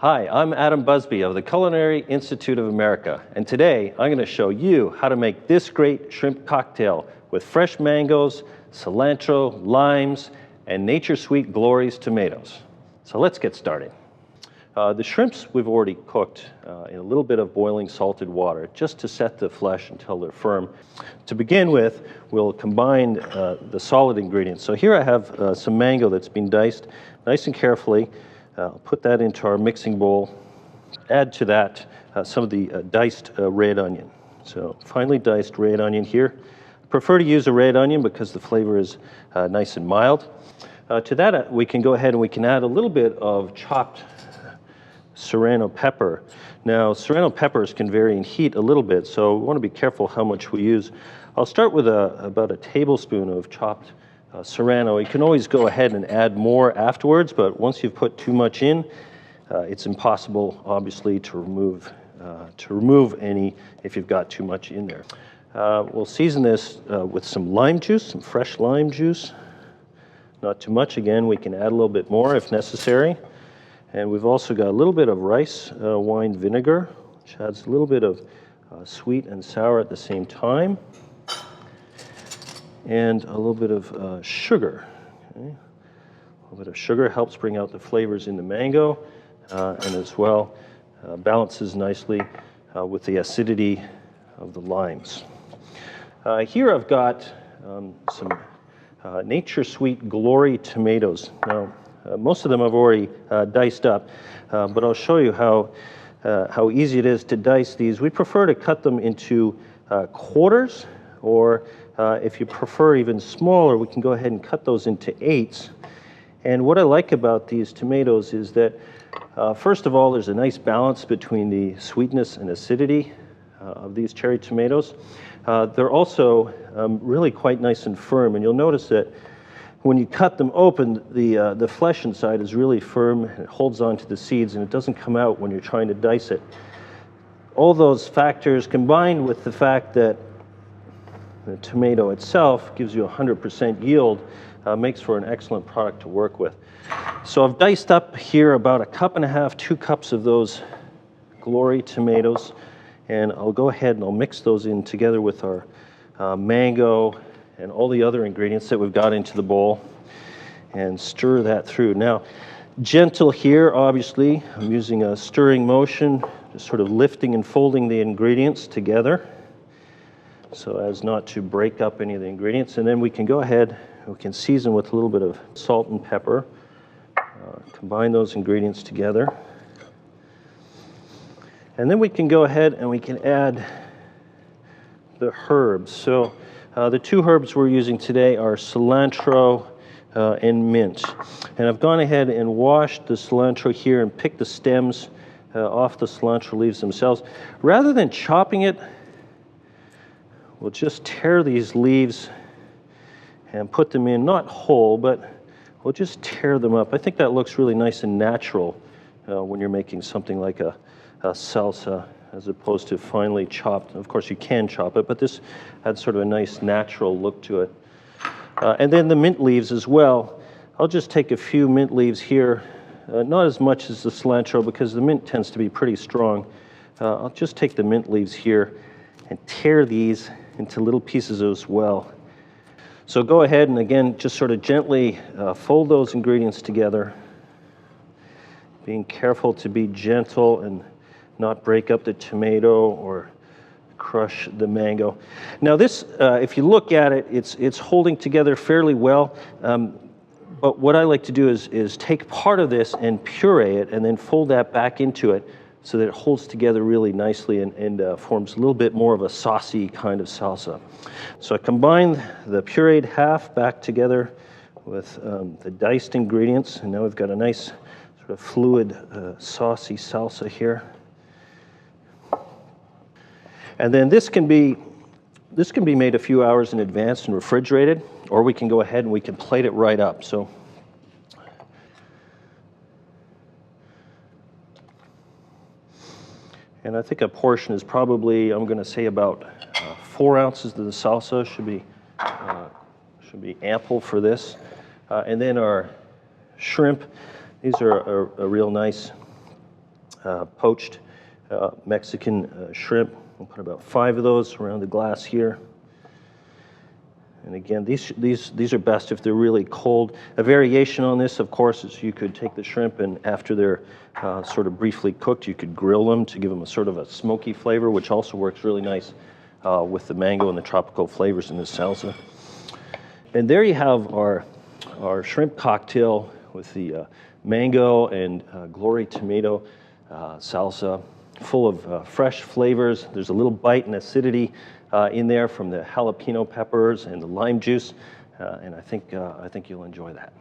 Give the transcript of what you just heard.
Hi, I'm Adam Busby of the Culinary Institute of America, and today I'm going to show you how to make this great shrimp cocktail with fresh mangoes, cilantro, limes, and Nature Sweet Glory's tomatoes. So let's get started. The shrimps we've already cooked in a little bit of boiling salted water just to set the flesh until they're firm. To begin with, we'll combine the solid ingredients. So here I have some mango that's been diced nice and carefully. I'll put that into our mixing bowl. Add to that some of the diced red onion. So finely diced red onion here. I prefer to use a red onion because the flavor is nice and mild. To that we can go ahead and we can add a little bit of chopped serrano pepper. Now serrano peppers can vary in heat a little bit, so we want to be careful how much we use. I'll start with about a tablespoon of chopped serrano. You can always go ahead and add more afterwards, but once you've put too much in, it's impossible, obviously, to remove any if you've got too much in there. We'll season this with some lime juice, some fresh lime juice. Not too much. Again, we can add a little bit more if necessary. And we've also got a little bit of rice wine vinegar, which adds a little bit of sweet and sour at the same time. And a little bit of sugar. Okay. A little bit of sugar helps bring out the flavors in the mango, and as well balances nicely with the acidity of the limes. Here I've got some Nature Sweet Glory tomatoes. Now, most of them I've already diced up, but I'll show you how easy it is to dice these. We prefer to cut them into quarters, or if you prefer even smaller, we can go ahead and cut those into eighths. And what I like about these tomatoes is that, first of all, there's a nice balance between the sweetness and acidity of these cherry tomatoes. They're also really quite nice and firm, and you'll notice that when you cut them open, the flesh inside is really firm, and it holds on to the seeds, and it doesn't come out when you're trying to dice it. All those factors combined with the fact that the tomato itself gives you 100% yield, makes for an excellent product to work with. So I've diced up here about 1.5 cups, 2 cups of those Glory tomatoes, and I'll go ahead and I'll mix those in together with our mango and all the other ingredients that we've got into the bowl and stir that through. Now, gentle here, obviously. I'm using a stirring motion, just sort of lifting and folding the ingredients together so as not to break up any of the ingredients. And then we can go ahead, we can season with a little bit of salt and pepper, combine those ingredients together. And then we can go ahead and we can add the herbs. So the two herbs we're using today are cilantro and mint. And I've gone ahead and washed the cilantro here and picked the stems off the cilantro leaves themselves. Rather than chopping it, we'll just tear these leaves and put them in, not whole, but we'll just tear them up. I think that looks really nice and natural when you're making something like a salsa, as opposed to finely chopped. Of course, you can chop it, but this adds sort of a nice natural look to it. And then the mint leaves as well. I'll just take a few mint leaves here, not as much as the cilantro because the mint tends to be pretty strong. I'll just take the mint leaves here and tear these into little pieces as well. So go ahead and again, just sort of gently fold those ingredients together, being careful to be gentle and not break up the tomato or crush the mango. Now this, if you look at it, it's holding together fairly well. But what I like to do is take part of this and puree it and then fold that back into it so that it holds together really nicely and forms a little bit more of a saucy kind of salsa. So I combined the pureed half back together with the diced ingredients, and now we've got a nice sort of fluid, saucy salsa here. And then this can be made a few hours in advance and refrigerated, or we can go ahead and we can plate it right up. So and I think a portion is probably, I'm going to say about 4 ounces of the salsa should be ample for this. And then our shrimp, these are a real nice poached Mexican shrimp. We'll put about 5 of those around the glass here. And again, these are best if they're really cold. A variation on this, of course, is you could take the shrimp and after they're sort of briefly cooked, you could grill them to give them a sort of a smoky flavor, which also works really nice with the mango and the tropical flavors in this salsa. And there you have our shrimp cocktail with the mango and glory tomato salsa, full of fresh flavors. There's a little bite and acidity in there from the jalapeno peppers and the lime juice, and I think you'll enjoy that.